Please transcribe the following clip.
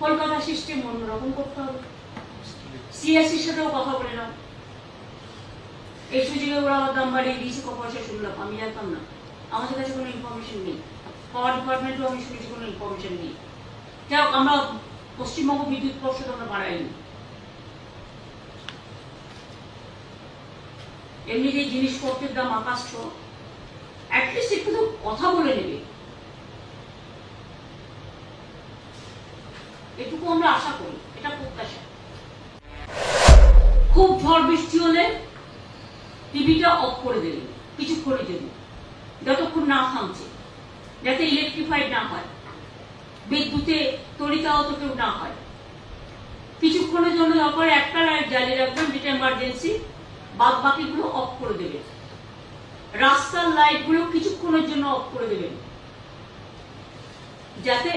Kolkata system অন্যরকম করতে হবে। সিএসসির সাথেও কথা বলে নাও, এই সুযোগে ওরা দাম বাড়িয়ে দিয়েছে, ক পয়সা শুনলাম, আমি জানতাম না, আমাদের কাছে কোনো ইনফরমেশন নেই, পাওয়ার ডিপার্টমেন্টও আমি শুনেছি কোনো ইনফরমেশন নেই। যাই হোক, আমরা পশ্চিমবঙ্গ বিদ্যুৎ পর্ষদ আমরা বাড়াইনি, এমনি যে জিনিসপত্রের দাম আকাশ ছোঁয়া, অ্যাটলিস্ট একটু তো কথা বলে নেবে, এটুকু আমরা আশা করি, এটা প্রত্যাশা। খুব ঝড় বৃষ্টি হলে টিভিটা অফ করে দেবেন কিছুক্ষণের জন্য, যতক্ষণ না থামছে, যাতে ইলেকট্রিফাইড না হয়, বিদ্যুতে তড়িতাহত কেউ না হয়। কিছুক্ষণের জন্য দরকার একটা লাইট জ্বালিয়ে রাখবেন, যেটা এমার্জেন্সি, বাদ বাকিগুলো অফ করে দেবেন। রাস্তার লাইটগুলো কিছুক্ষণের জন্য অফ করে দেবেন, যাতে